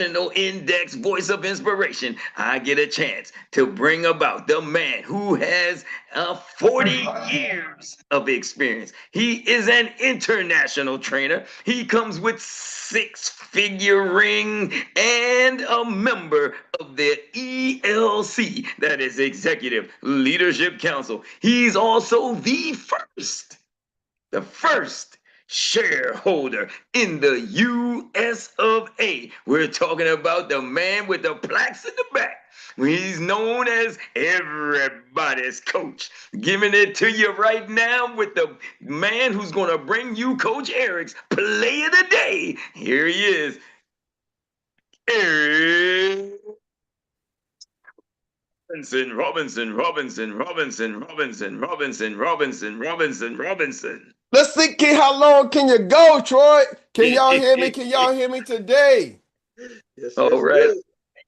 Index voice of inspiration, I get a chance to bring about the man who has 40 years of experience. He is an international trainer. He comes with six-figure ring and a member of the ELC, that is Executive Leadership Council. He's also the first shareholder in the US of A. We're talking about the man with the plaques in the back. He's known as everybody's coach. Giving it to you right now with the man who's going to bring you Coach Erik's play of the day. Here he is, Erik Robinson. Let's see how long can you go, Troy? Can y'all hear me? Can y'all hear me today? Yes, all right. Yes.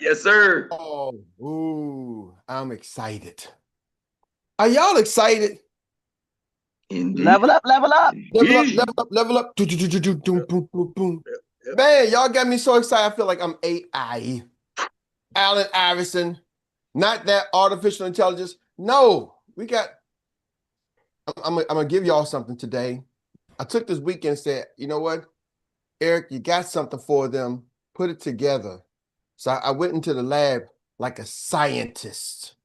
Yes, sir. Oh, ooh, I'm excited. Are y'all excited? Indeed. Level up, level up. Level up, level up, level up. Boom, boom, boom. Man, y'all got me so excited. I feel like I'm AI. Allen Iverson. Not that artificial intelligence. No, we got... I'm gonna give y'all something today. I took this weekend and said, you know what, Erik, you got something for them. Put it together. So I went into the lab like a scientist.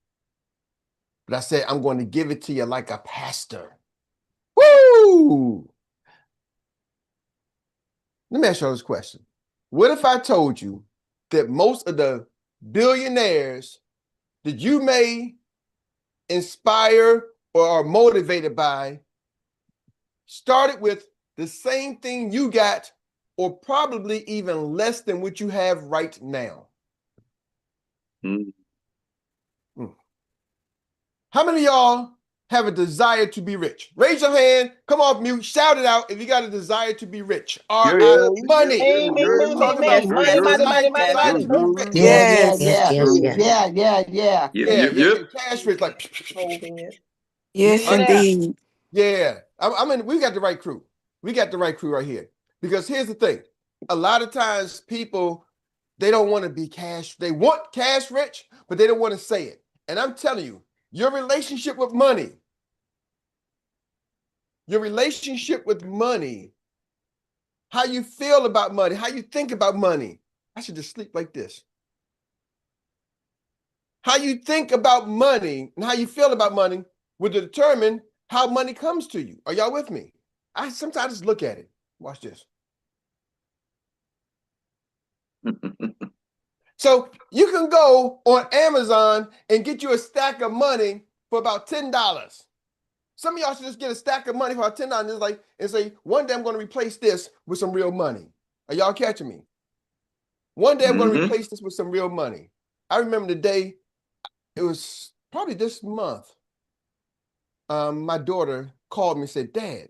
But I said, I'm going to give it to you like a pastor. Woo! Let me ask you this question. What if I told you that most of the billionaires that you may inspire or are motivated by started with the same thing you got, or probably even less than what you have right now? How many of y'all have a desire to be rich? Raise your hand, come off mute, shout it out if you got a desire to be rich. Money. Hey, money. Yeah. Cash rich, like. Yes, indeed. Yeah. I mean, we got the right crew. We got the right crew right here. Because here's the thing. A lot of times people, they don't want to be cash. They want cash rich, but they don't want to say it. And I'm telling you, your relationship with money, how you feel about money, how you think about money. I should just sleep like this. How you think about money and how you feel about money will determine how money comes to you. Are y'all with me? I sometimes just look at it. Watch this. So you can go on Amazon and get you a stack of money for about $10. Some of y'all should just get a stack of money for about $10 and say, one day I'm going to replace this with some real money. Are y'all catching me? One day I'm going to replace this with some real money. I remember the day, it was probably this month. My daughter called me and said, Dad,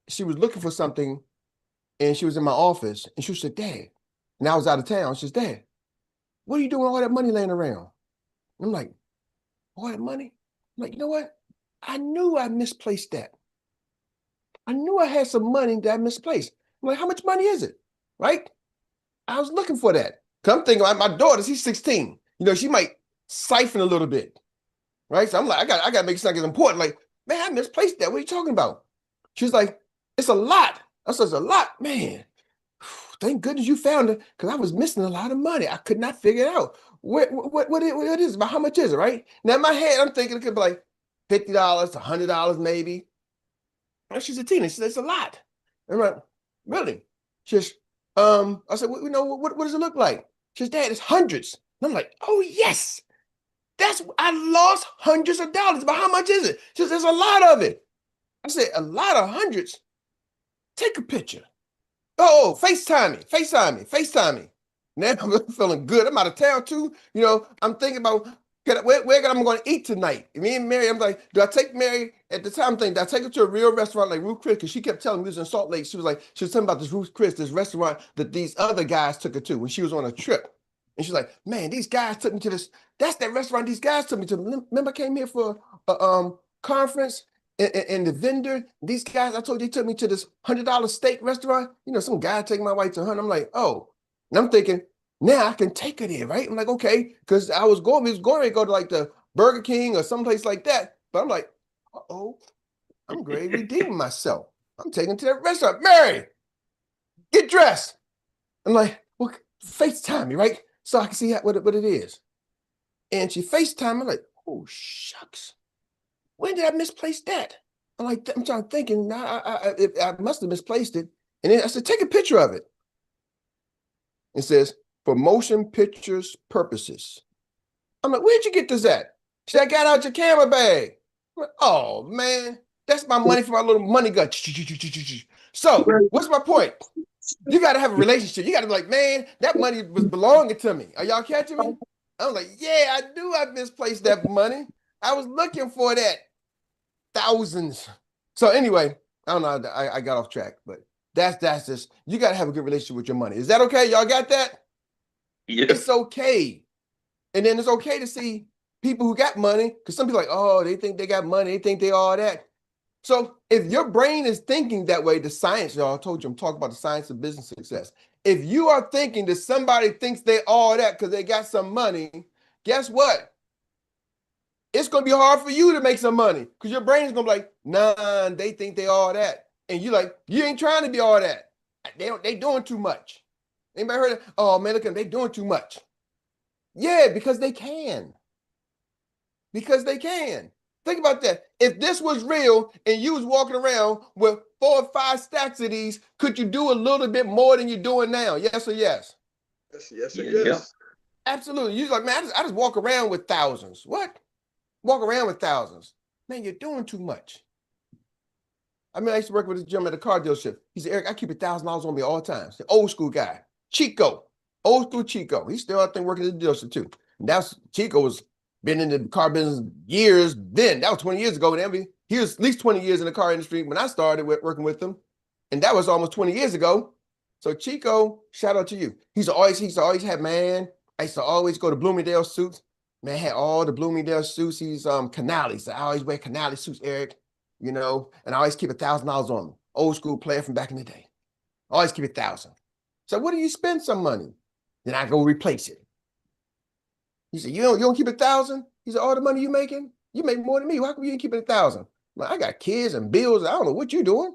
she was looking for something and she was in my office and she said, Dad, and I was out of town. She says, Dad, what are you doing with all that money laying around? And I'm like, all that money? I'm like, you know what? I knew I misplaced that. I knew I had some money that I misplaced. I'm like, how much money is it? Right? I was looking for that. Cause I'm thinking like my daughter, she's 16. You know, she might siphon a little bit. Right? So I'm like, I got to make it sound important. Like, man, I misplaced that. What are you talking about? She's like, it's a lot. I said, it's a lot, man. Thank goodness you found it, because I was missing a lot of money. I could not figure it out. What it is, about how much is it, right? Now in my head, I'm thinking it could be like $50, $100 maybe. And she's a teenager. She said, it's a lot. I'm like, really? She says, I said, well, you know, what does it look like? She says, Dad, it's hundreds. And I'm like, oh yes. I lost hundreds of dollars, but how much is it? She says, there's a lot of it. I said, a lot of hundreds? Take a picture. Oh, FaceTime me. Now I'm feeling good. I'm out of town too. You know, I'm thinking about where I'm going to eat tonight. Me and Mary, I'm like, do I take Mary at the time? I'm thinking, do I take her to a real restaurant like Ruth Chris? Because she kept telling me this in Salt Lake. She was telling about this Ruth Chris, this restaurant that these other guys took her to when she was on a trip. And she's like, man, these guys took me to this. That's that restaurant these guys took me to. Remember I came here for a conference and the vendor, these guys, I told you, they took me to this $100 steak restaurant. You know, some guy taking my wife to hunt. I'm like, oh. And I'm thinking, Now I can take her there, right? I'm like, okay, because we was going to go to like the Burger King or someplace like that. But I'm like, uh-oh, I'm great redeeming myself. I'm taking to that restaurant. Mary, get dressed. I'm like, well, FaceTime me, right? So I can see what it is. And she FaceTime. I'm like, oh, shucks. When did I misplace that? I'm trying to think, and I must have misplaced it. And then I said, take a picture of it. It says, for motion pictures purposes. I'm like, where'd you get this at? She said, I got out your camera bag. I'm like, oh, man, that's my money for my little money gun. So what's my point? You got to have a relationship. You got to be like, man, that money was belonging to me. Are y'all catching me? I'm like, yeah, I do. I misplaced that money. I was looking for that. Thousands. So anyway, I don't know. I got off track, but that's just, you got to have a good relationship with your money. Is that okay? Y'all got that? Yeah. It's okay. And then it's okay to see people who got money, because some people are like, oh, they think they got money. They think they all that. So if your brain is thinking that way, the science, y'all, I told you, I'm talking about the science of business success. If you are thinking that somebody thinks they all that because they got some money, guess what? It's going to be hard for you to make some money because your brain is going to be like, nah, they think they all that. And you like, you ain't trying to be all that. They doing too much. Anybody heard of, oh man, look at them, they doing too much. Yeah, because they can. Because they can. Think about that. If this was real and you was walking around with 4 or 5 stacks of these, could you do a little bit more than you're doing now? Yes or yes? Yes. Yeah. Absolutely. You're like, man, I just walk around with thousands. What? Walk around with thousands. Man, you're doing too much. I mean, I used to work with this gentleman at a car dealership. He said, Eric, I keep $1,000 on me all the time. He's the old school guy. Chico. Old school Chico. He's still out there working at the dealership too. And that's Chico was been in the car business years then. That was 20 years ago. He was at least 20 years in the car industry when I started working with him. And that was almost 20 years ago. So Chico, shout out to you. He used to always have, man, I used to always go to Bloomingdale suits. Man, I had all the Bloomingdale suits. He's Canales. I always wear Canales suits, Eric, you know, and I always keep $1,000 on me. Old school player from back in the day. Always keep 1,000. So what do you spend some money? Then I go replace it. He said, you don't keep 1,000? He said, all the money you making? You make more than me. How come you ain't keeping 1,000? Like, I got kids and bills. I don't know what you doing.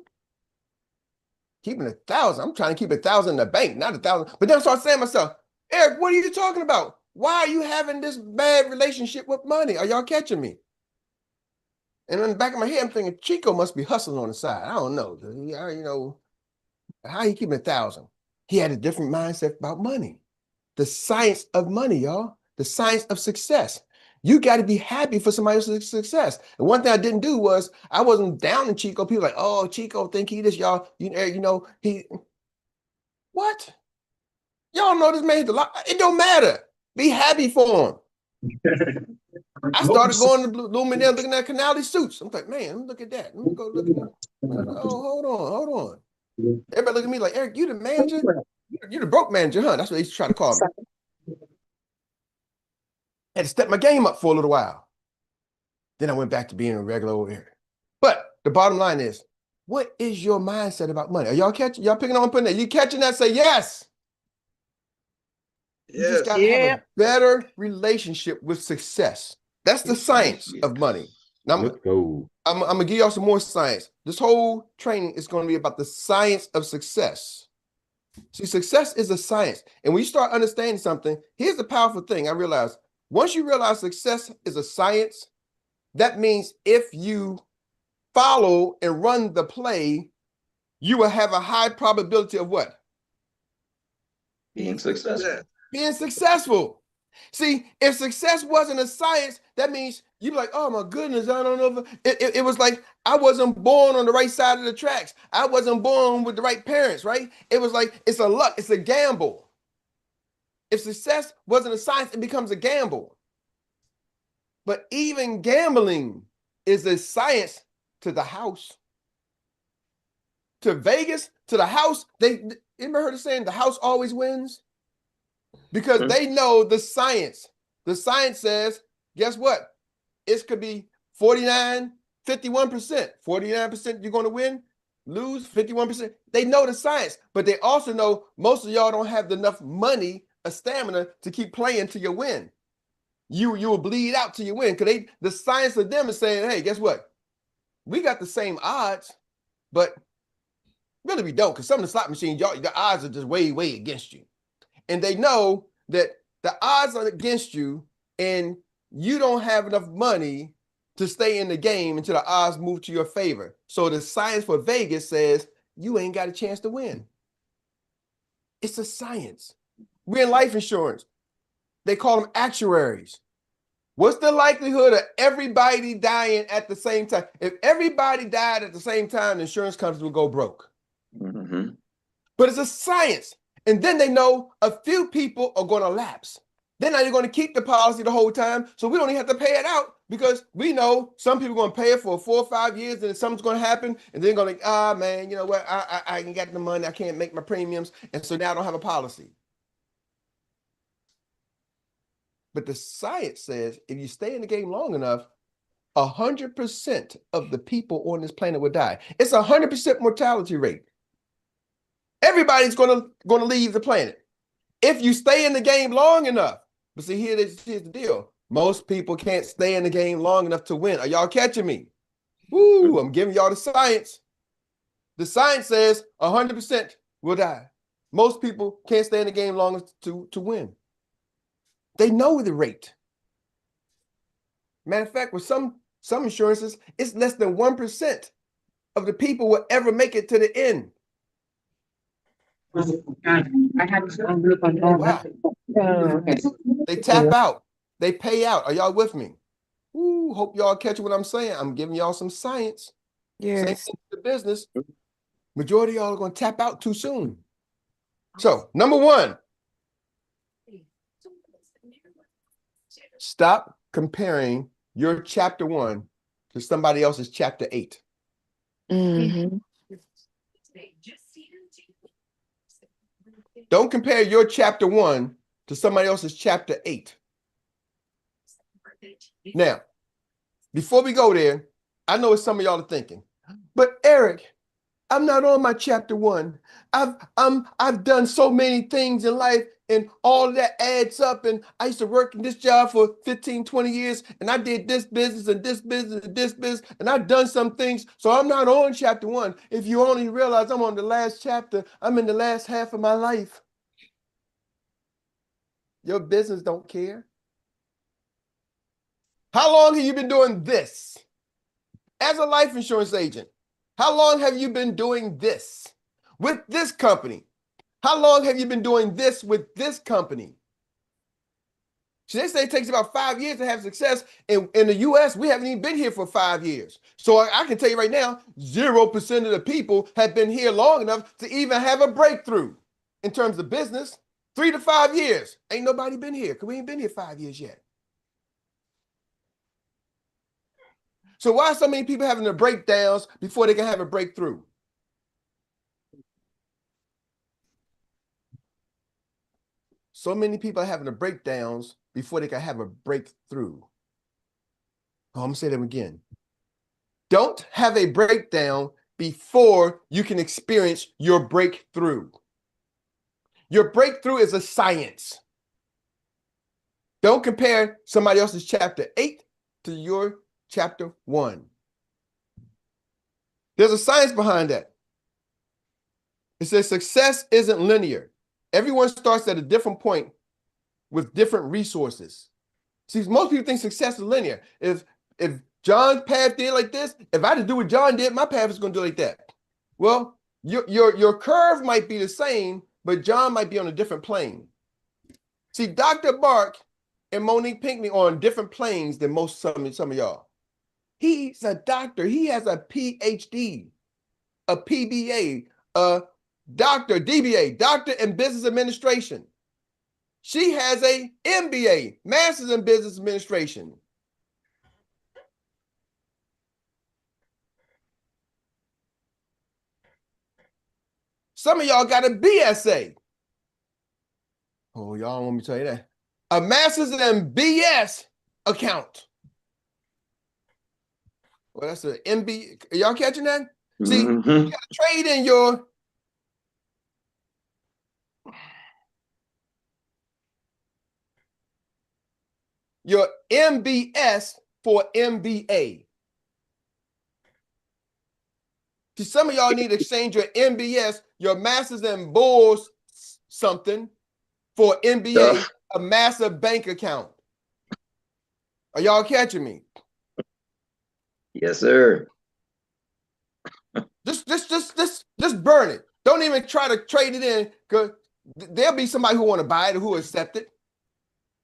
Keeping 1,000. I'm trying to keep 1,000 in the bank, not 1,000. But then I start saying to myself, Eric, what are you talking about? Why are you having this bad relationship with money? Are y'all catching me? And in the back of my head, I'm thinking, Chico must be hustling on the side. I don't know. You know, how he keeping 1,000? He had a different mindset about money. The science of money, y'all. The science of success. You got to be happy for somebody else's success. And one thing I didn't do was I wasn't down in Chico. People like, oh, Chico think he this, y'all. You know, he. What? Y'all know this man's a lot. It don't matter. Be happy for him. I started going to Bloomingdale looking at Canali suits. I'm like, man, look at that. Let me go look at that. Oh, hold on. Everybody look at me like, Eric, you the manager? You're the broke manager, huh? That's what they used to try to call me. I had to step my game up for a little while. Then I went back to being a regular old Eric. But the bottom line is, what is your mindset about money? Are y'all catching? Y'all picking on putting that? You catching that? Say yes. You just got to have a better relationship with success. That's the science of money. Now, Let's go. I'm going to give y'all some more science. This whole training is going to be about the science of success. See, success is a science. And when you start understanding something, here's the powerful thing I realized. Once you realize success is a science, that means if you follow and run the play, you will have a high probability of what? Being successful. Being successful. See, if success wasn't a science, that means you'd be like, oh my goodness, I don't know. It was like I wasn't born on the right side of the tracks. I wasn't born with the right parents, right? It was like, it's a luck, it's a gamble. If success wasn't a science, it becomes a gamble. But even gambling is a science to the house. To Vegas, to the house, you ever heard of saying the house always wins? Because they know the science. The science says, guess what? It could be 49, 51%. 49% you're going to win, lose 51%. They know the science, but they also know most of y'all don't have enough money a stamina to keep playing till you win. You will bleed out till you win, because the science of them is saying, hey, guess what? We got the same odds, but really we don't, because some of the slot machines, the odds are just way, way against you. And they know that the odds are against you, and you don't have enough money to stay in the game until the odds move to your favor. So the science for Vegas says you ain't got a chance to win. It's a science. We're in life insurance. They call them actuaries. What's the likelihood of everybody dying at the same time? If everybody died at the same time, the insurance companies would go broke. Mm-hmm. But it's a science. And then they know a few people are going to lapse. They're not going to keep the policy the whole time, so we don't even have to pay it out, because we know some people are going to pay it for 4 or 5 years, and then something's going to happen, and they're going to, man, you know what? I ain't got the money. I can't make my premiums, and so now I don't have a policy. But the science says if you stay in the game long enough, 100% of the people on this planet will die. It's 100% mortality rate. Everybody's going to leave the planet if you stay in the game long enough. But see, here's the deal. Most people can't stay in the game long enough to win. Are y'all catching me? Woo, I'm giving y'all the science. The science says 100% will die. Most people can't stay in the game long enough to win. They know the rate. Matter of fact, with some insurances, it's less than 1% of the people will ever make it to the end. I had to Wow. They tap out. They pay out. Are y'all with me? Ooh, hope y'all catch what I'm saying. I'm giving y'all some science. Yes. Same thing with the business. Majority of y'all are going to tap out too soon. So, number one, stop comparing your chapter 1 to somebody else's chapter 8. Mm-hmm. Don't compare your chapter 1 to somebody else's chapter 8. Now, before we go there, I know what some of y'all are thinking, but Erik, I'm not on my chapter 1. I've done so many things in life, and all of that adds up. And I used to work in this job for 15, 20 years, and I did this business and this business and this business, and I've done some things. So I'm not on chapter 1. If you only realize I'm on the last chapter, I'm in the last half of my life. Your business don't care. How long have you been doing this? As a life insurance agent, how long have you been doing this with this company? How long have you been doing this with this company? So they say it takes about 5 years to have success. In the US, we haven't even been here for 5 years. So I can tell you right now, 0% of the people have been here long enough to even have a breakthrough in terms of business. 3 to 5 years. Ain't nobody been here, because we ain't been here 5 years yet. So why are so many people having their breakdowns before they can have a breakthrough? So many people are having the breakdowns before they can have a breakthrough. Oh, I'm gonna say them again. Don't have a breakdown before you can experience your breakthrough. Your breakthrough is a science. Don't compare somebody else's chapter 8 to your chapter 1. There's a science behind that. It says success isn't linear. Everyone starts at a different point with different resources. See, most people think success is linear. If John's path did like this, if I had to do what John did, my path is going to do like that. Well, your curve might be the same, but John might be on a different plane. See, Dr. Bark and Monique Pinckney are on different planes than some of y'all. He's a doctor. He has a PhD, a PBA, a doctor, DBA, doctor in business administration. She has a MBA, master's in business administration. Some of y'all got a BSA. Oh, y'all don't want me to tell you that. A master's in BS account. Well, that's an MB. Are y'all catching that? See, you got to trade in your your MBS for MBA. See, some of y'all need to exchange your MBS, your Masters and Bulls something, for MBA, a massive bank account. Are y'all catching me? Yes, sir. Just burn it. Don't even try to trade it in, because there'll be somebody who want to buy it or who accept it.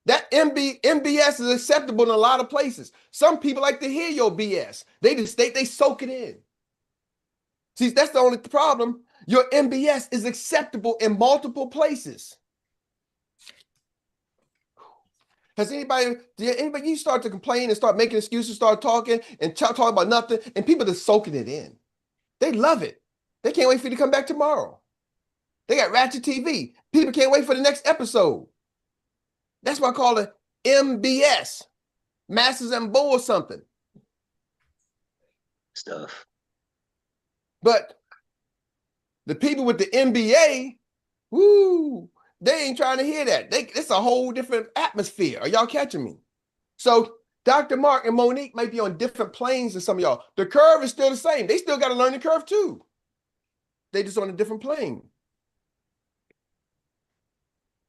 That MBS is acceptable in a lot of places. Some people like to hear your BS. They soak it in. See, that's the only problem. Your MBS is acceptable in multiple places. Did anybody, you start to complain and start making excuses, start talking and talking about nothing, and people just soaking it in. They love it. They can't wait for you to come back tomorrow. They got Ratchet TV. People can't wait for the next episode. That's why I call it MBS, Masters and Bull or something. Stuff. But the people with the MBA, woo, they ain't trying to hear that. It's a whole different atmosphere. Are y'all catching me? So Dr. Mark and Monique might be on different planes than some of y'all. The curve is still the same. They still got to learn the curve too. They just on a different plane.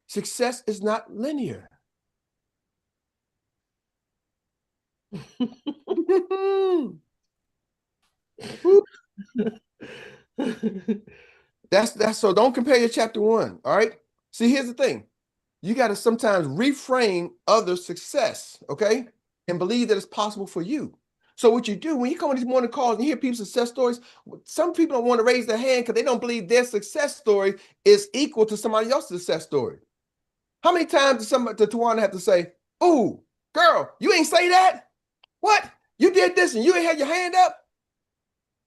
Success is not linear. That's so don't compare your chapter 1. All right. See, here's the thing. You got to sometimes reframe other success, okay? And believe that it's possible for you. So what you do when you come on these morning calls and you hear people's success stories, some people don't want to raise their hand because they don't believe their success story is equal to somebody else's success story. How many times does somebody to Tawana have to say, "Ooh, girl, you ain't say that? What? You did this and you ain't had your hand up?"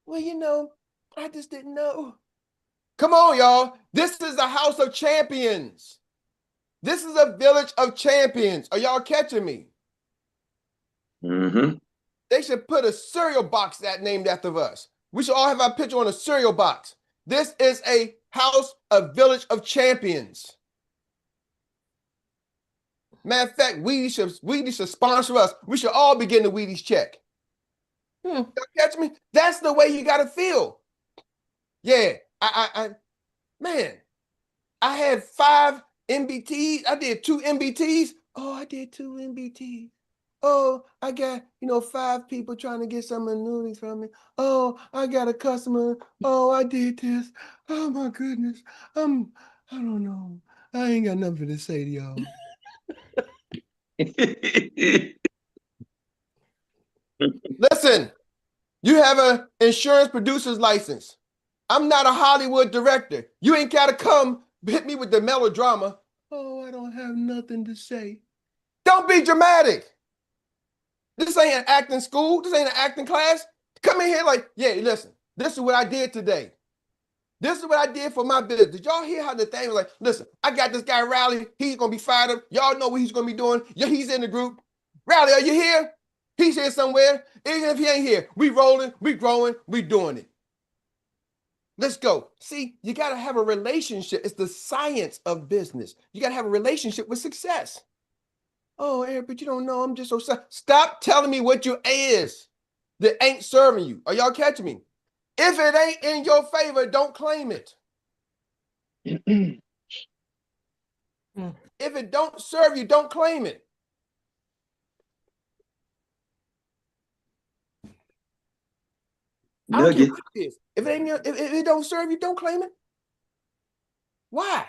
Well, you know, I just didn't know. Come on, y'all. This is a house of champions. This is a village of champions. Are y'all catching me? Mm-hmm. They should put a cereal box that named after us. We should all have our picture on a cereal box. This is a house, a village of champions. Matter of fact, Wheaties should sponsor us. We should all be getting a Wheaties check. Y'all catch me? That's the way you gotta feel. Yeah, man, I had 5 MBTs. I did 2 MBTs. Oh, I did 2 MBTs. Oh, I got, 5 people trying to get some annuities from me. Oh, I got a customer. Oh, I did this. Oh my goodness. I don't know. I ain't got nothing to say to y'all. Listen, you have an insurance producer's license. I'm not a Hollywood director. You ain't got to come hit me with the melodrama. Oh, I don't have nothing to say. Don't be dramatic. This ain't an acting school. This ain't an acting class. Come in here like, yeah, listen, this is what I did today. This is what I did for my business. Did y'all hear how the thing was like, listen, I got this guy, Riley. He's going to be fired up. Y'all know what he's going to be doing. Yeah, he's in the group. Riley, are you here? He's here somewhere. Even if he ain't here, we rolling, we growing, we doing it. Let's go. See, you got to have a relationship. It's the science of business. You got to have a relationship with success. Oh, Eric, but you don't know. I'm just so sad. Stop telling me what you is that ain't serving you. Are y'all catching me? If it ain't in your favor, don't claim it. If it don't serve you, don't claim it. I don't care what it is. If it don't serve you, don't claim it. Why?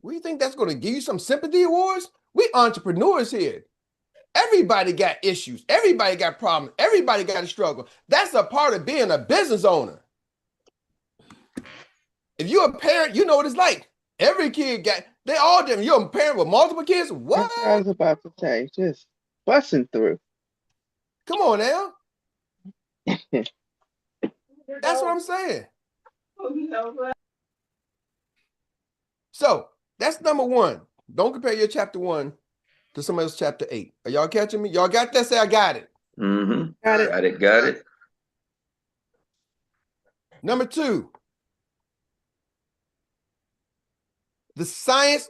What do you think that's going to give you some sympathy awards? We entrepreneurs here. Everybody got issues. Everybody got problems. Everybody got to struggle. That's a part of being a business owner. If you're a parent, you know what it's like. Every kid they all different. You're a parent with multiple kids. What? That's what I was about to say. Just busting through. Come on now. That's what I'm saying. So that's number 1. Don't compare your chapter 1 to somebody else's chapter 8. Are y'all catching me? Y'all got that? Say I got it. Mm-hmm. Got it. Got it. Number 2. The science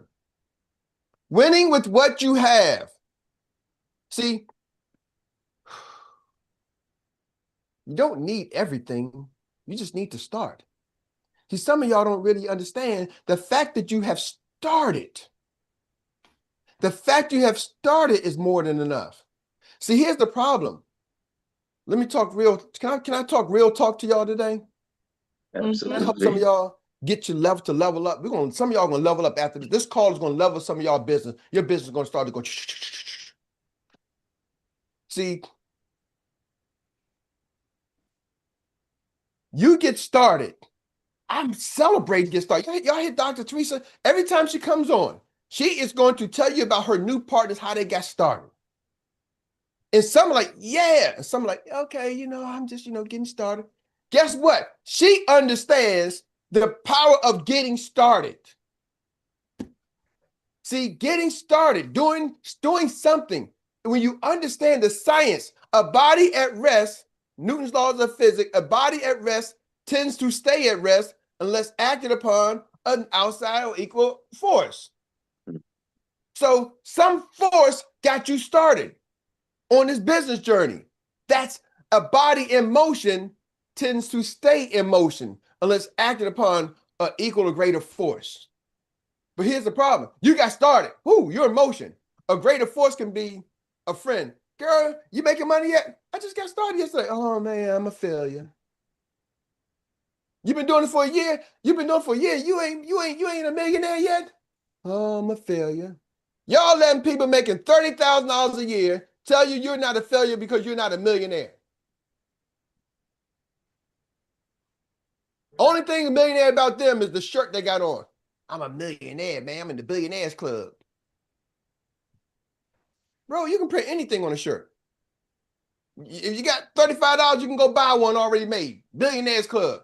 one. Winning with what you have. See, you don't need everything. You just need to start. See, some of y'all don't really understand the fact that you have started. The fact you have started is more than enough. See, here's the problem. Let me talk real. Can I talk real talk to y'all today? Absolutely. Help some of y'all get your level to level up. Some of y'all gonna level up after this. This call is gonna level some of y'all business. Your business is gonna start to go. See, you get started. I'm celebrating get started. Y'all hear Dr. Teresa? Every time she comes on, she is going to tell you about her new partners, how they got started. And some are like, yeah. And some are like, okay, I'm just, getting started. Guess what? She understands the power of getting started. See, getting started, doing something. When you understand the science, a body at rest, Newton's laws of physics, a body at rest tends to stay at rest unless acted upon an outside or equal force. So some force got you started on this business journey. That's a body in motion tends to stay in motion unless acted upon an equal or greater force. But here's the problem. You got started. You're in motion. A greater force can be a friend. Girl, you making money yet? I just got started yesterday. Oh man, I'm a failure. You've been doing it for a year? You've been doing it for a year. You ain't a millionaire yet? Oh, I'm a failure. Y'all letting people making $30,000 a year tell you you're not a failure because you're not a millionaire. Only thing a millionaire about them is the shirt they got on. I'm a millionaire, man. I'm in the billionaires club. Bro, you can print anything on a shirt. If you got $35, you can go buy one already made. Billionaires club.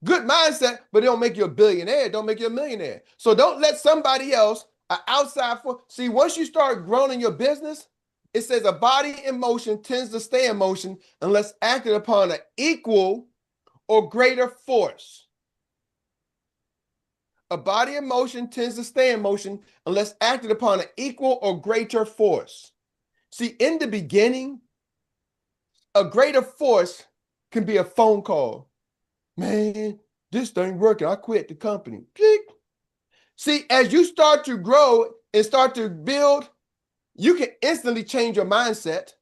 Good mindset, but it don't make you a billionaire. It don't make you a millionaire. So don't let somebody else, an outside force. See, once you start growing your business, it says a body in motion tends to stay in motion unless acted upon an equal or greater force. A body in motion tends to stay in motion unless acted upon an equal or greater force. See, in the beginning, a greater force can be a phone call. Man, this thing working. I quit the company. See, as you start to grow and start to build, you can instantly change your mindset.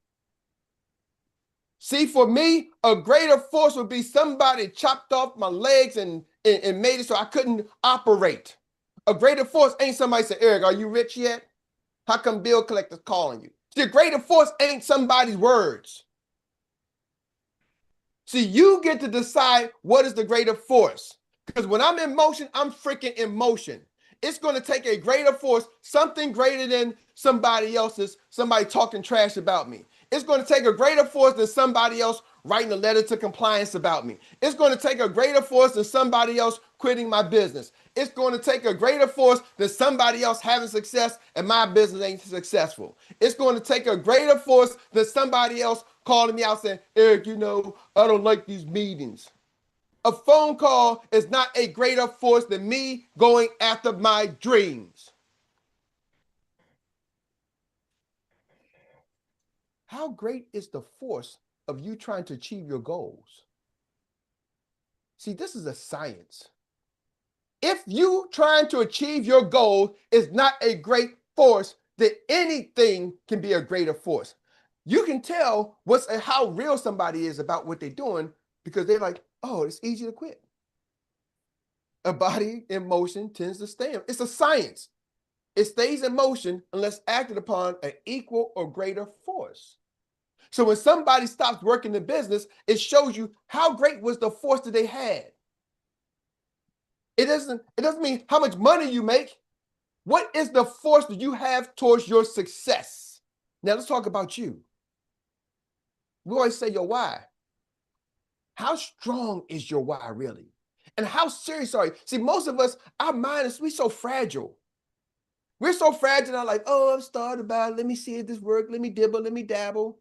See, for me, a greater force would be somebody chopped off my legs and made it so I couldn't operate. A greater force ain't somebody say, Eric, are you rich yet? How come bill collector's calling you? The greater force ain't somebody's words. See, you get to decide what is the greater force. Because when I'm in motion, I'm freaking in motion. It's going to take a greater force, something greater than somebody talking trash about me. It's going to take a greater force than somebody else writing a letter to compliance about me. It's going to take a greater force than somebody else quitting my business. It's going to take a greater force than somebody else having success and my business ain't successful. It's going to take a greater force than somebody else calling me out saying, Eric, I don't like these meetings. A phone call is not a greater force than me going after my dreams. How great is the force of you trying to achieve your goals? See, this is a science. If you trying to achieve your goal is not a great force, then anything can be a greater force. You can tell how real somebody is about what they're doing because they're like, oh, it's easy to quit. A body in motion tends to stay. It's a science. It stays in motion unless acted upon an equal or greater force. So when somebody stops working the business, it shows you how great was the force that they had. It doesn't mean how much money you make. What is the force that you have towards your success? Now let's talk about you. We always say your why. How strong is your why really? And how serious are you? See, most of us, our mind is, we're so fragile. We're so fragile. I'm like, oh, I'm started about it. Let me see if this works. Let me dibble, let me dabble.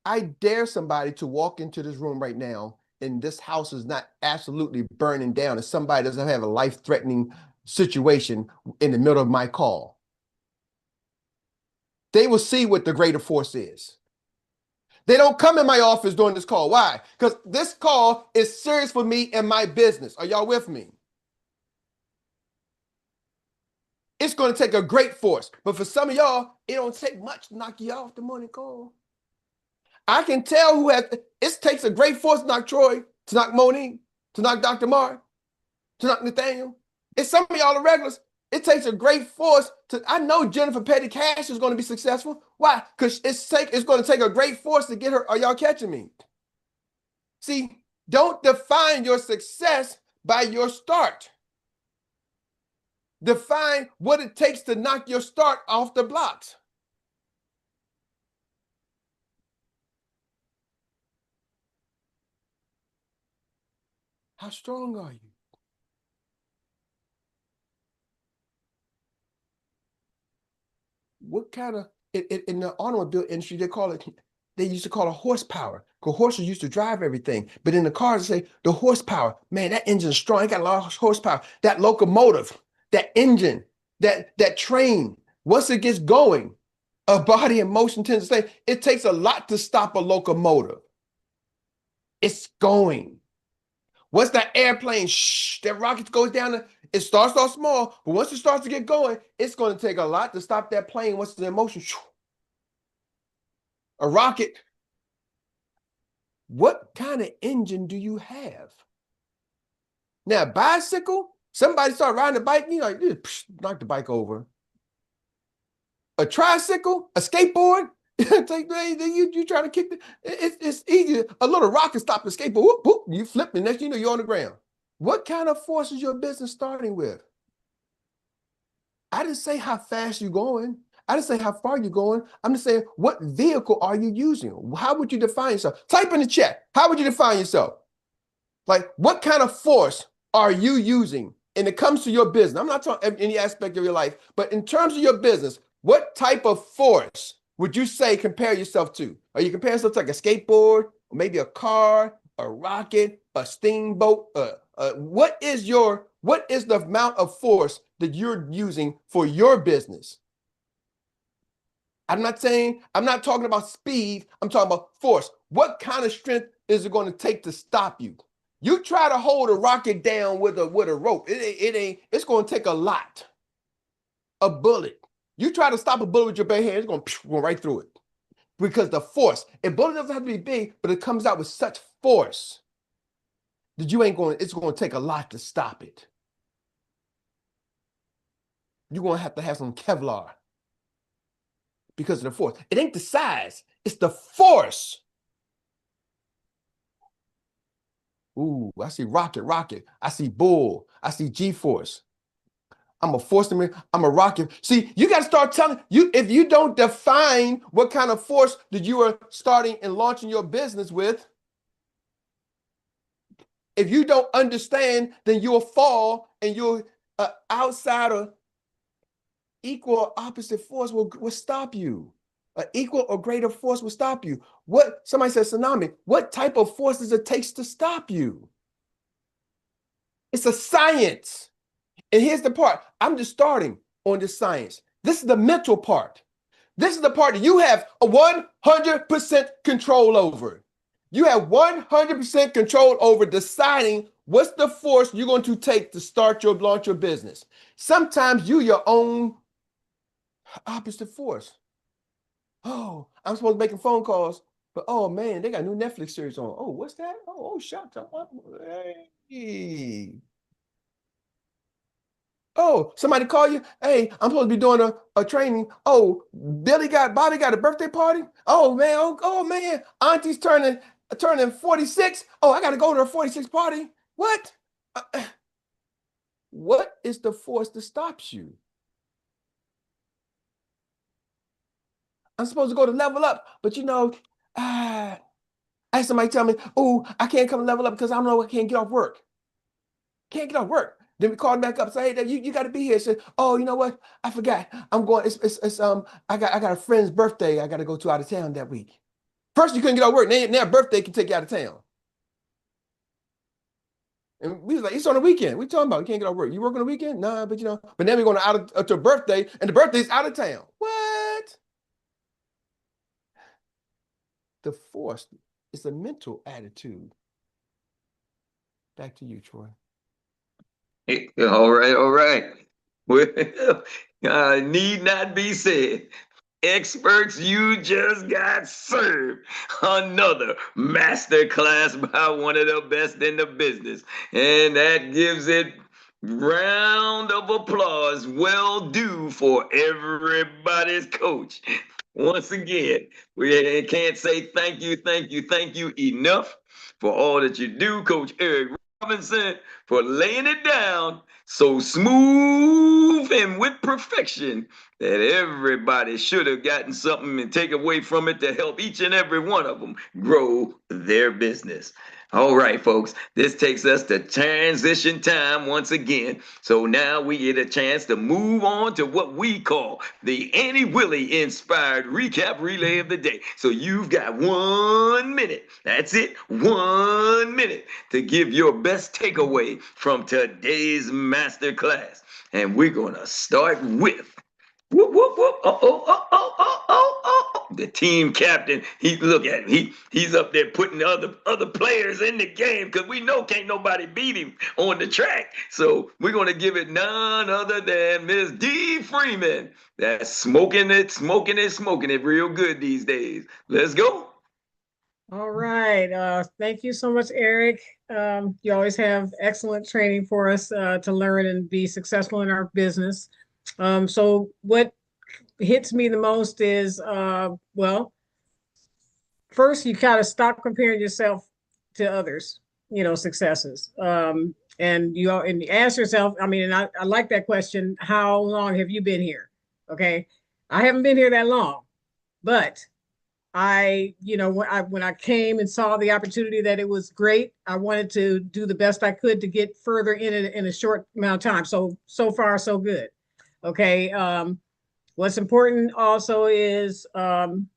I dare somebody to walk into this room right now and this house is not absolutely burning down and somebody doesn't have a life-threatening situation in the middle of my call. They will see what the greater force is. They don't come in my office during this call. Why? Because this call is serious for me and my business. Are y'all with me? It's going to take a great force. But for some of y'all, it don't take much to knock you off the morning call. I can tell who has, it takes a great force to knock Troy, to knock Monique, to knock Dr. Mark, to knock Nathaniel. It's some of y'all are regulars. It takes a great force to, I know Jennifer Petty Cash is going to be successful. Why? Because it's going to take a great force to get her. Are y'all catching me? See, don't define your success by your start. Define what it takes to knock your start off the blocks. How strong are you? What kind of, in the automobile industry, they used to call it horsepower, because horses used to drive everything. But in the cars, they say the horsepower, man, that engine's strong, it got a lot of horsepower. That locomotive, that engine, that train, once it gets going, a body in motion tends to stay. It takes a lot to stop a locomotive. It's going. Once that airplane, that rocket goes down, it starts off small, but once it starts to get going, it's going to take a lot to stop that plane once it's in motion. A rocket. What kind of engine do you have? Now, a bicycle, somebody start riding a bike, you like, knock the bike over. A tricycle, a skateboard, you trying to kick it's easy. A little rock can stop the skateboard. Whoop, whoop, you flip the next thing you know, you're on the ground. What kind of force is your business starting with? I didn't say how fast you're going. I didn't say how far you're going. I'm just saying, what vehicle are you using? How would you define yourself? Type in the chat. How would you define yourself? Like, what kind of force are you using? And it comes to your business. I'm not talking any aspect of your life, but in terms of your business, what type of force would you say compare yourself to? Are you comparing yourself to like a skateboard, or maybe a car, a rocket, a steamboat? What is the amount of force that you're using for your business? I'm not talking about speed. I'm talking about force. What kind of strength is it going to take to stop you? You try to hold a rocket down with a rope. It's going to take a lot. A bullet. You try to stop a bullet with your bare hand, it's going to go right through it. Because the force, a bullet doesn't have to be big, but it comes out with such force that it's going to take a lot to stop it. You're going to have some Kevlar because of the force. It ain't the size, it's the force. Ooh, I see rocket. I see bull. I see G-force. I'm a force to me. I'm a rocket. See, you got to start telling you, if you don't define what kind of force that you are starting and launching your business with, if you don't understand, then you'll fall and you'll outsider. Equal or opposite force will stop you. An equal or greater force will stop you. Somebody says, tsunami, what type of force does it take to stop you? It's a science. And here's the part. I'm just starting on this science. This is the mental part. This is the part that you have a 100% control over. You have 100% control over deciding what's the force you're going to take to launch your business. Sometimes you're your own opposite force. Oh, I'm supposed to be making phone calls, but oh man, they got a new Netflix series on. Oh, what's that? Oh, shut up. Hey. Oh, somebody call you. Hey, I'm supposed to be doing a training. Oh, Bobby got a birthday party. Oh man, oh man, Auntie's turning 46. Oh, I got to go to her 46 party. What? What is the force that stops you? I'm supposed to go to level up, but I had somebody tell me, oh, I can't come level up because I don't know, I can't get off work. Can't get off work. Then we called back up, say, hey, you got to be here. Said, oh, you know what? I forgot. I'm going. I got a friend's birthday. I got to go to out of town that week. First, you couldn't get off work. Now birthday can take you out of town. And we was like, it's on the weekend. We talking about you can't get off work. You work on the weekend? Nah, but But then we're going out to a birthday, and the birthday's out of town. What? The force is a mental attitude. Back to you, Troy. All right. Well, need not be said. Experts, you just got served another masterclass by one of the best in the business. And that gives it round of applause, well due for everybody's coach. Once again, we can't say thank you enough for all that you do, Coach Erik Robinson, for laying it down so smooth and with perfection that everybody should have gotten something and take away from it to help each and every one of them grow their business. All right, folks, this takes us to transition time once again. So now we get a chance to move on to what we call the Annie Willie inspired recap relay of the day. So you've got 1 minute. That's it. 1 minute to give your best takeaway from today's masterclass. And we're going to start with whoop, whoop, whoop. The team captain, look at him. He's up there putting other players in the game because we know can't nobody beat him on the track. So we're going to give it none other than Miss D. Freeman. That's smoking it real good these days. Let's go. All right. Thank you so much, Erik. You always have excellent training for us to learn and be successful in our business. So what hits me the most is, well, first you kind of stop comparing yourself to others, successes. And you ask yourself, and I like that question, how long have you been here? Okay. I haven't been here that long, but when I came and saw the opportunity that it was great, I wanted to do the best I could to get further in it in a short amount of time. So far, so good. Okay. What's important also is don't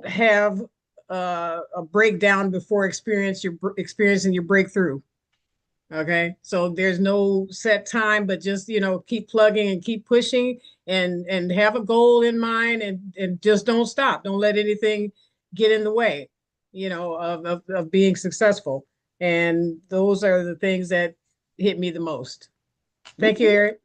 have a breakdown before experiencing your breakthrough. Okay. So there's no set time, but just, keep plugging and keep pushing and have a goal in mind and just don't stop. Don't let anything get in the way, of being successful. And those are the things that hit me the most. Thank you, Erik.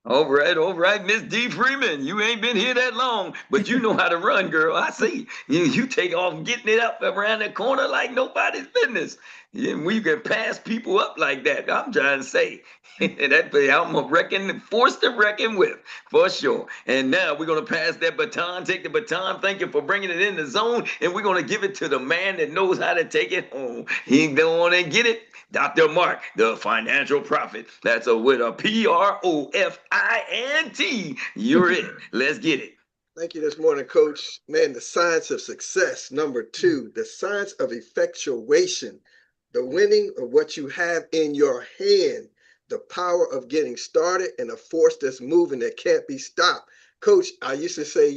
All right, Miss D. Freeman, you ain't been here that long, but you know how to run, girl. I see. You take off getting it up around the corner like nobody's business. And we can pass people up like that. I'm trying to say I'm forced to reckon with, for sure. And now we're going to pass that baton, take the baton. Thank you for bringing it in the zone. And we're going to give it to the man that knows how to take it home. He don't want to get it. Dr. Mark, the financial prophet. That's with a PROFINT. You're it. Let's get it. Thank you this morning, Coach. Man, the science of success. Number 2, the science of effectuation. The winning of what you have in your hand. The power of getting started and a force that's moving that can't be stopped. Coach, I used to say,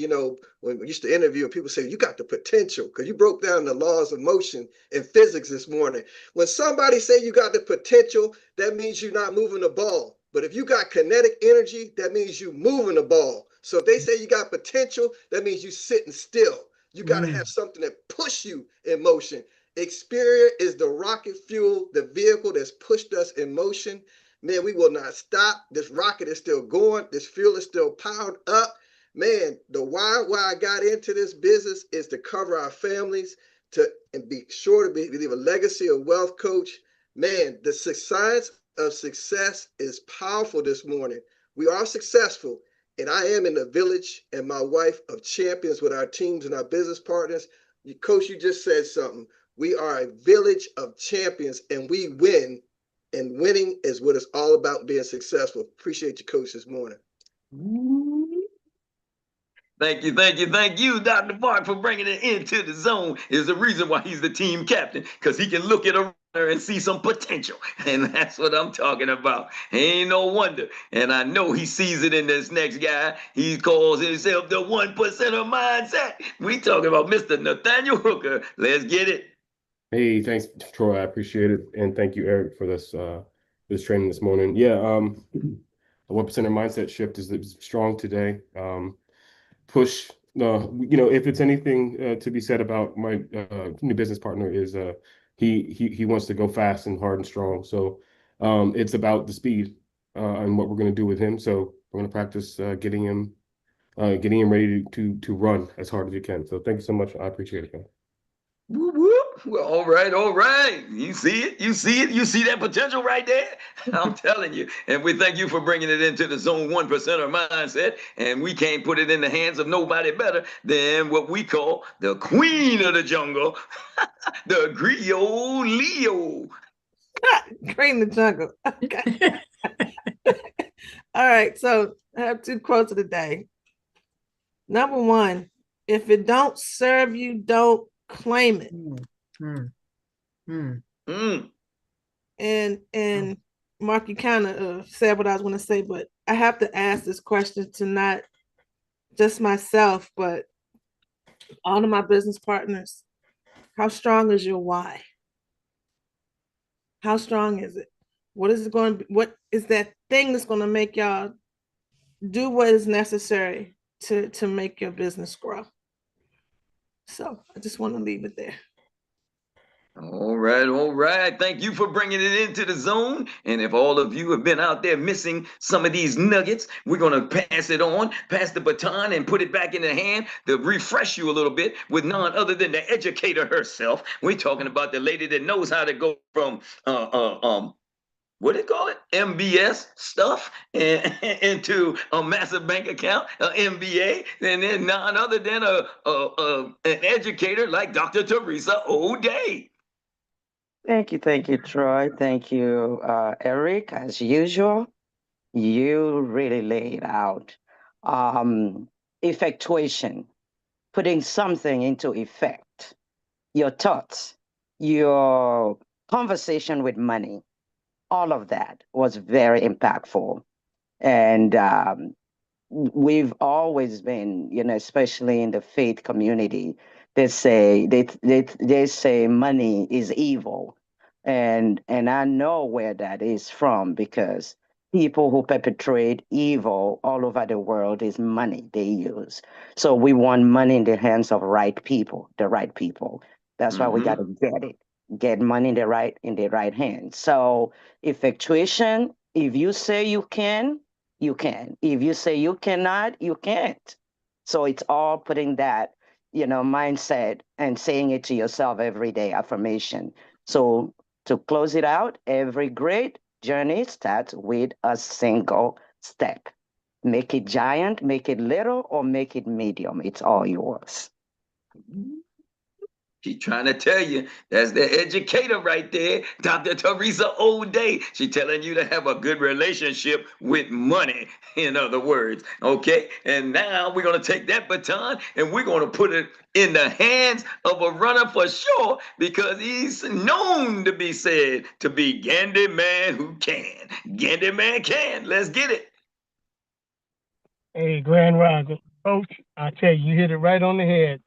when we used to interview, people say, you got the potential, because you broke down the laws of motion in physics this morning. When somebody say you got the potential, that means you're not moving the ball. But if you got kinetic energy, that means you moving the ball. So if they say you got potential, that means you sitting still. You got to have something that push you in motion. Experience is the rocket fuel, the vehicle that's pushed us in motion. Man, we will not stop. This rocket is still going. This fuel is still powered up. Man, the why I got into this business is to cover our families, and be sure to leave a legacy of wealth, Coach. Man, the science of success is powerful this morning. We are successful, and I am in the village and my wife of champions with our teams and our business partners. Coach, you just said something. We are a village of champions, and we win. And winning is what it's all about, being successful. Appreciate you, Coach, this morning. Thank you, Dr. Mark, for bringing it into the zone. Is the reason why he's the team captain, because he can look at a runner and see some potential. And that's what I'm talking about. Ain't no wonder. And I know he sees it in this next guy. He calls himself the 1% mindset. We talking about Mr. Nathaniel Hooker. Let's get it. Hey, thanks, Troy. I appreciate it. And thank you, Eric, for this training this morning. Yeah, the 1%er mindset shift is strong today. Push, if it's anything to be said about my new business partner is he wants to go fast and hard and strong. So it's about the speed and what we're going to do with him. So we're going to practice getting him ready to run as hard as he can. So thank you so much. I appreciate it, man. Whoop, whoop. Well, all right. You see it. You see that potential right there. I'm telling you. And we thank you for bringing it into the zone 1%er mindset. And we can't put it in the hands of nobody better than what we call the queen of the jungle, the Griot Leo. Queen of the jungle. Okay. All right. So I have 2 quotes of the day. Number 1, if it don't serve you, don't claim it. And Mark, you kind of said what I was going to say, but I have to ask this question to not just myself, but all of my business partners. How strong is your why? How strong is it? What is it going to be? What is that thing that's going to make y'all do what is necessary to make your business grow? So I just want to leave it there. All right. Thank you for bringing it into the zone. And if all of you have been out there missing some of these nuggets, we're going to pass the baton and put it back in the hand to refresh you a little bit with none other than the educator herself. We're talking about the lady that knows how to go from what do you call it? MBS stuff into a massive bank account, an MBA, and then none other than an educator like Dr. 𝗍𝗶𝗶. Thank you, Troy. Thank you, Eric. As usual, you really laid out effectuation, putting something into effect, your thoughts, your conversation with money. All of that was very impactful. And we've always been, especially in the faith community, they say money is evil. And I know where that is from, because people who perpetrate evil all over the world is money they use. So we want money in the hands of the right people. That's why we got to get money in the right hands. So effectuation, if you say you can, you can. If you say you cannot, you can't. So it's all putting that, mindset and saying it to yourself every day, affirmation. So to close it out, every great journey starts with a single step. Make it giant, make it little, or make it medium. It's all yours. She's trying to tell you, that's the educator right there, Dr. Teresa O'Day. She's telling you to have a good relationship with money, in other words, okay? And now we're going to take that baton and we're going to put it in the hands of a runner for sure, because he's known to be said to be Gandhi Man who can. Gandhi Man can. Let's get it. Hey, Grand Rising. Coach, I tell you, you hit it right on the head.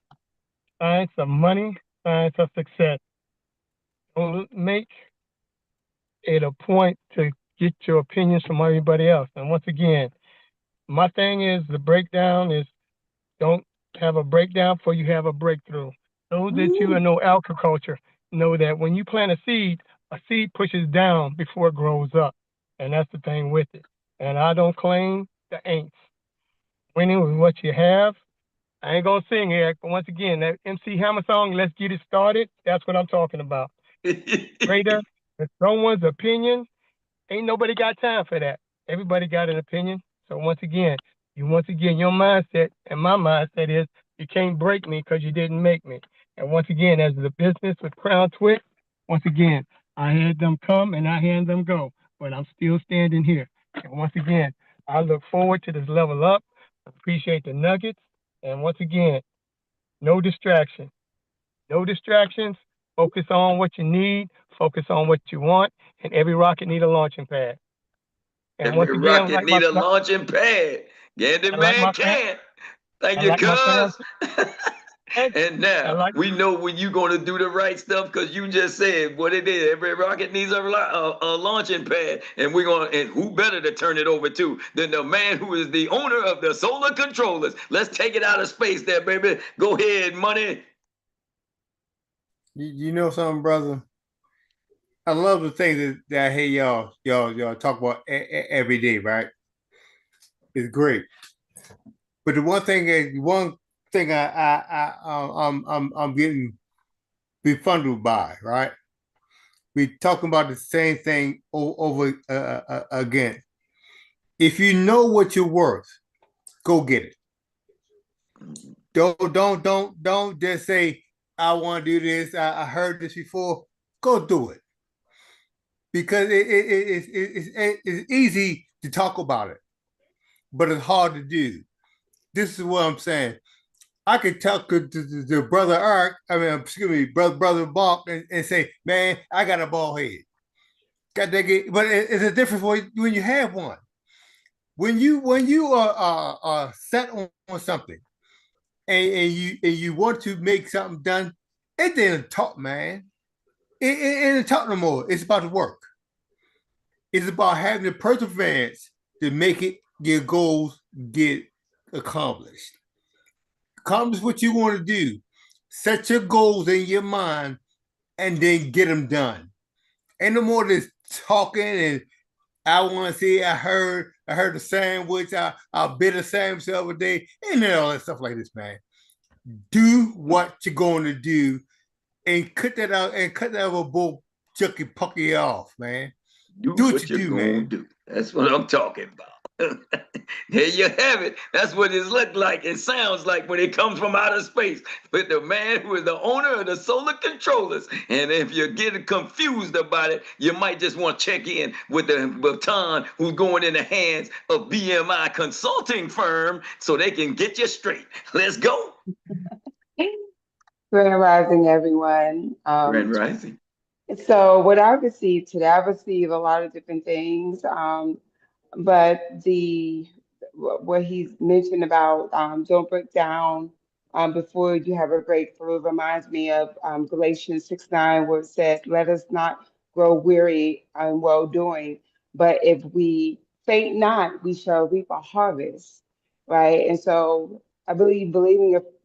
Science of money, science of success. Don't make it a point to get your opinions from everybody else. And once again, my thing is, the breakdown is, don't have a breakdown before you have a breakthrough. Those that you know agriculture know that when you plant a seed pushes down before it grows up. And that's the thing with it. And I don't claim the ain'ts. Winning with what you have. I ain't gonna sing, Eric, but once again, that 𝗍𝗍 𝗰𝗵 song, let's get it started. That's what I'm talking about. Greater than someone's opinion. Ain't nobody got time for that. Everybody got an opinion. So once again, your mindset and my mindset is, you can't break me because you didn't make me. And once again, as the business with Crown Twix, once again, I had them come and I had them go, but I'm still standing here. And once again, I look forward to this level up. Appreciate the nuggets. And once again, no distraction. No distractions. Focus on what you need. Focus on what you want. And every rocket need a launching pad. And once Every again, rocket need a launching pad. Get the man can. Thank you, cuz. And now we know when you're going to do the right stuff because you just said what it is. Every rocket needs a launching pad. And we're going to, and who better to turn it over to than the man who is the owner of the solar controllers? Let's take it out of space there, baby. Go ahead, money. You know something, brother? I love the things that I hear y'all talk about every day, right? It's great. But the one thing I'm getting befuddled by, right? We talking about the same thing over again. If you know what you're worth, go get it. Don't just say, I want to do this. I heard this before. Go do it. Because it's easy to talk about it, but it's hard to do. This is what I'm saying. I could talk to brother Eric, brother Bob, and say, man, I got a bald head. But it's a difference when you have one. When you are set on something, and you want to make something done, it didn't talk, man. It didn't talk no more. It's about the work. It's about having the perseverance to make your goals get accomplished. Accomplish what you want to do. Set your goals in your mind and then get them done. Ain't no more this talking and I want to see, I heard the sandwich, I bit a sandwich the other day. Ain't all that stuff like this, man. Do what you're going to do and cut that out and cut that other bull chucky pucky off, man. Do what you do, man. Do. That's what I'm talking about. There you have it. That's what it looks like. It sounds like when it comes from outer space with the man who is the owner of the solar controllers. And if you're getting confused about it, you might just want to check in with the baton who's going in the hands of BMI consulting firm so they can get you straight. Let's go. Grand Rising, everyone. Grand Rising. So what I received today, I received a lot of different things. But what he's mentioned about don't break down before you have a breakthrough reminds me of Galatians 6:9, where it says, let us not grow weary in well doing, but if we faint not, we shall reap a harvest, right? And so I believe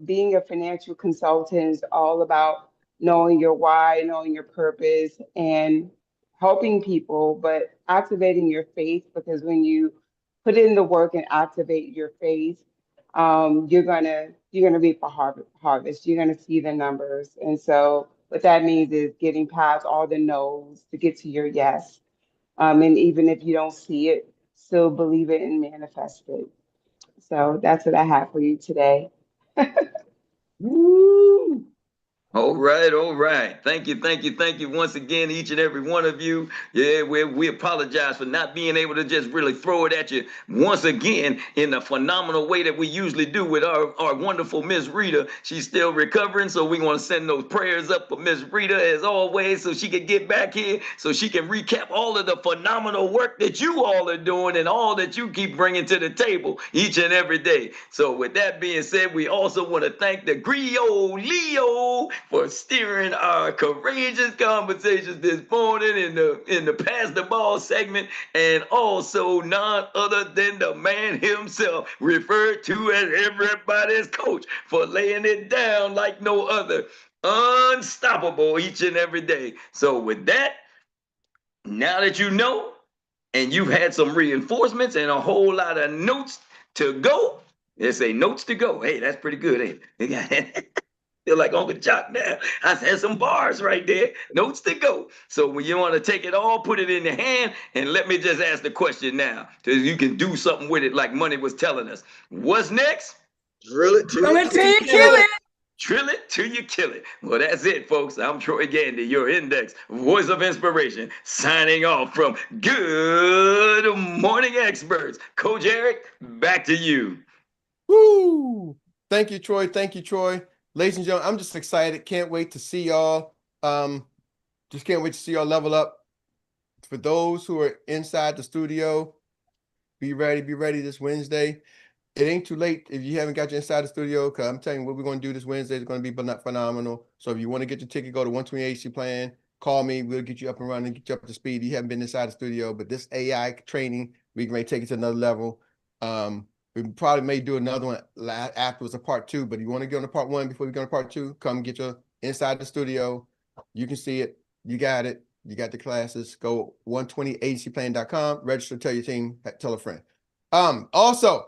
being a financial consultant is all about knowing your why, knowing your purpose, and helping people, but activating your faith, because when you put in the work and activate your faith, you're gonna reap a harvest. You're gonna see the numbers, and so what that means is getting past all the no's to get to your yes. And even if you don't see it, still believe it and manifest it. So that's what I have for you today. Woo! All right. Thank you once again, each and every one of you. Yeah, we apologize for not being able to just really throw it at you once again in the phenomenal way that we usually do with our wonderful Miss Rita. She's still recovering, so we want to send those prayers up for Miss Rita as always, so she can get back here, so she can recap all of the phenomenal work that you all are doing and all that you keep bringing to the table each and every day. So with that being said, we also want to thank the Griot Leo for steering our courageous conversations this morning in the Pass the Ball segment, and also none other than the man himself, referred to as everybody's coach, for laying it down like no other. Unstoppable each and every day. So with that, now that you know, and you've had some reinforcements and a whole lot of notes to go, they say notes to go. Hey, that's pretty good, ain't it? Feel like Uncle Jock now. I had some bars right there, notes to go. So when you want to take it all, put it in your hand, and let me just ask the question now, so you can do something with it like Money was telling us. What's next? Drill it till you kill it. Drill it till you kill it. Well, that's it, folks. I'm Troy Gandy, your index voice of inspiration, signing off from Good Morning Experts. Coach Erik, back to you. Woo! Thank you, Troy. Thank you, Troy. Ladies and gentlemen, I'm just excited. Can't wait to see y'all. Just can't wait to see y'all level up. For those who are inside the studio, be ready this Wednesday. It ain't too late if you haven't got your inside the studio, because I'm telling you what we're going to do this Wednesday is going to be phenomenal. So if you want to get your ticket, go to 128 plan, call me. We'll get you up and running, get you up to speed. You haven't been inside the studio, but this AI training, we can take it to another level. We probably may do another one afterwards, a part 2, but if you want to go on to part 1 before we go to part 2, come get your inside the studio. You can see it. You got it. You got the classes. Go 128plan.com, register, tell your team, tell a friend. Also,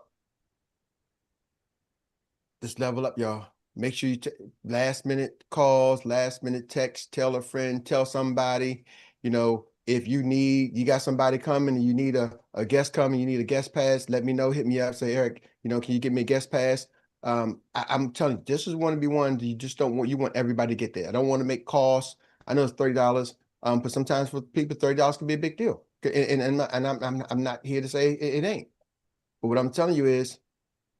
just level up, y'all. Make sure you last minute calls, last minute texts, tell a friend, tell somebody. You know, if you got somebody coming and you need a guest coming, you need a guest pass, let me know, hit me up, say, Eric, can you give me a guest pass? I'm telling you, this is one to be one you just don't want, you want everybody to get there. I don't want to make costs. I know it's $30, but sometimes for people, $30 can be a big deal. And I'm not here to say it ain't. But what I'm telling you is,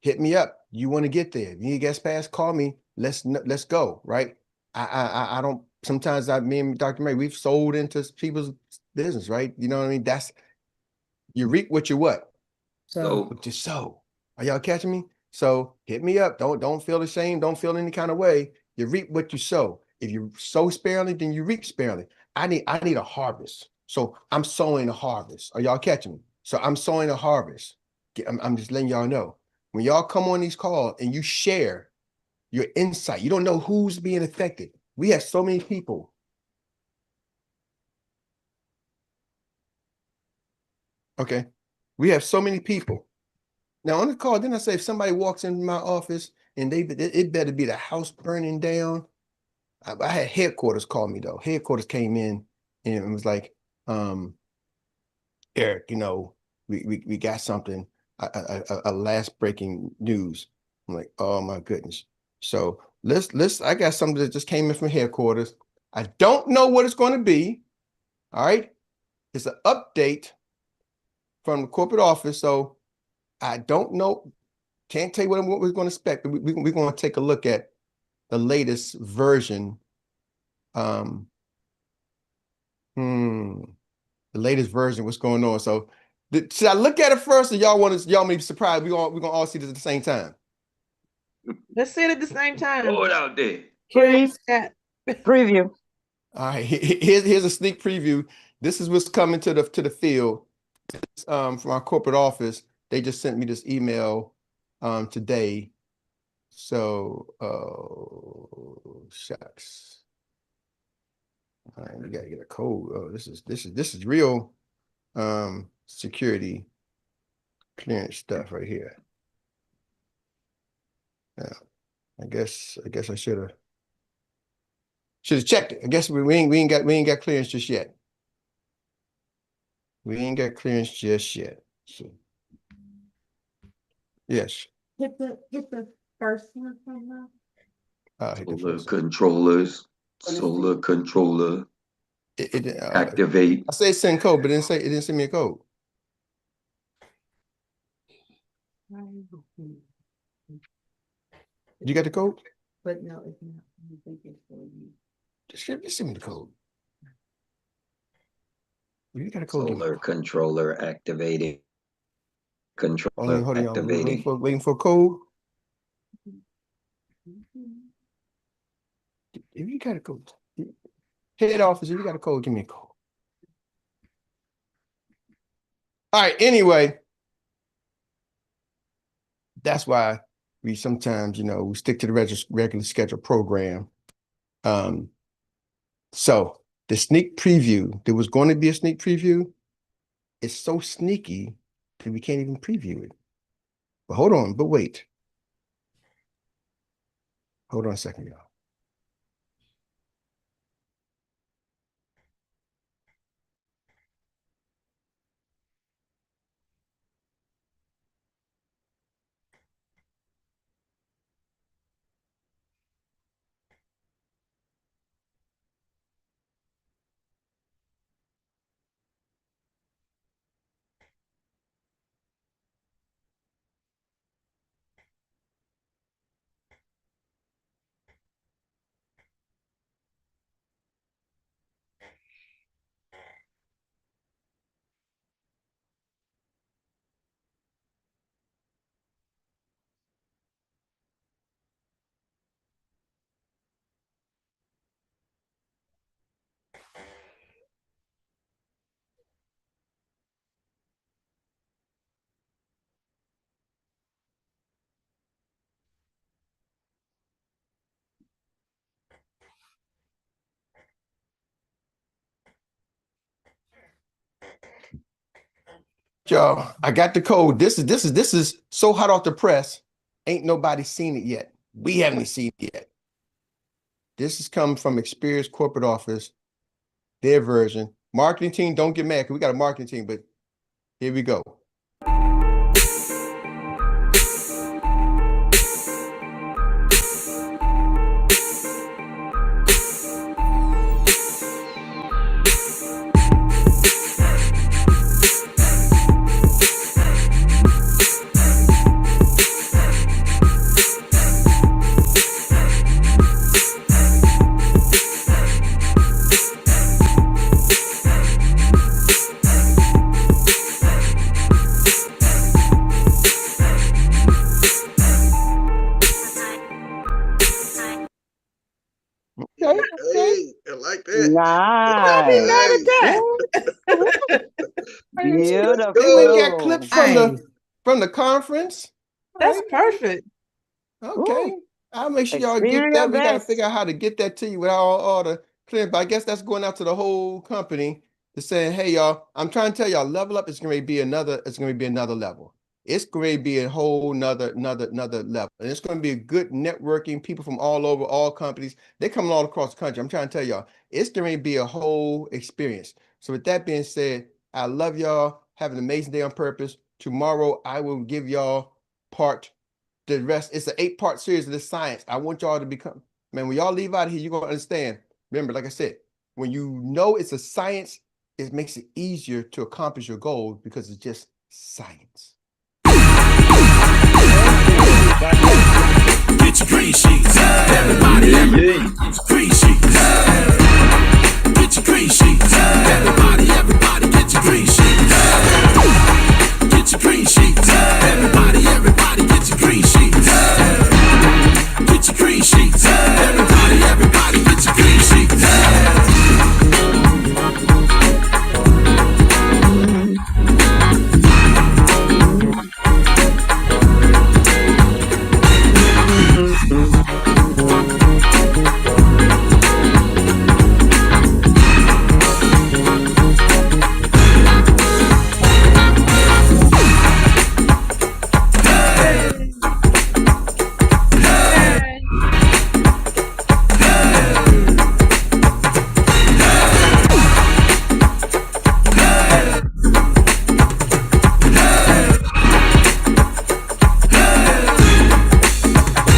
hit me up. You want to get there. You need a guest pass, call me. Let's go, right? I don't, sometimes me and Dr. May, we've sold into people's business, right? You know what I mean? That's, you reap what you what? So What you sow. Are y'all catching me? So hit me up. Don't feel ashamed. Don't feel any kind of way. You reap what you sow. If you sow sparingly, then you reap sparingly. I need a harvest. So I'm sowing a harvest. Are y'all catching me? So I'm sowing a harvest. I'm just letting y'all know. When y'all come on these calls and you share your insight, you don't know who's being affected. We have so many people. Okay. We have so many people. Now on the call, then I say, if somebody walks into my office and it better be the house burning down. I had headquarters call me though. Headquarters came in and it was like, Eric, we got something, a last breaking news. I'm like, oh my goodness. So I got something that just came in from headquarters. I don't know what it's going to be. All right. It's an update from the corporate office. So I don't know. Can't tell you what we're going to expect, but we're going to take a look at the latest version. The latest version, what's going on. So should I look at it first, or y'all may be surprised? We're gonna all see this at the same time. Let's see it at the same time. throw it out there. Please. Preview. All right, here's a sneak preview. This is what's coming to the field. From our corporate office. They just sent me this email today. So shucks. All right, we gotta get a code. Oh, this is real security clearance stuff right here. Yeah, I guess I should have checked it. I guess we ain't got clearance just yet. We ain't got clearance just yet. So, yes. Hit the first one from that. Hit the Solar first. controllers, solar controller, activate. I say send code, but it didn't send me a code. You got the code? But no, it's not. I think it's for you. Just send me the code. You got a code. Solar controller activating. Controller Hold on, activating. waiting for a code. If you got a code, head office, if you got a code, give me a code. All right, anyway, that's why we sometimes, we stick to the regular scheduled program. So the sneak preview, there was going to be a sneak preview. It's so sneaky that we can't even preview it. But hold on, but wait. Hold on a second, y'all. y'all. I got the code. This is so hot off the press. Ain't nobody seen it yet. We haven't seen it yet. This is coming from Experience Corporate Office, their version. Marketing team, don't get mad because we got a marketing team, but here we go. Okay, Hey, I like that. Nice. Beautiful. Did we get clips from the conference? That's perfect. Okay. Ooh. I'll make sure y'all get Experience that. We got to best. figure out how to get that to you without all the clear. But I guess that's going out to the whole company to say, hey, y'all, I'm trying to tell y'all, level up is going to be another level. It's going to be a whole another level. And it's going to be a good networking, people from all over, all companies. They're coming all across the country. I'm trying to tell y'all, it's going to be a whole experience. So with that being said, I love y'all. Have an amazing day on purpose. Tomorrow, I will give y'all the rest. It's an 8-part series of this science. I want y'all to become, man, when y'all leave out of here, you're going to understand. Remember, like I said, when you know it's a science, it makes it easier to accomplish your goals because it's just science. Get your green sheets. Everybody, green sheets.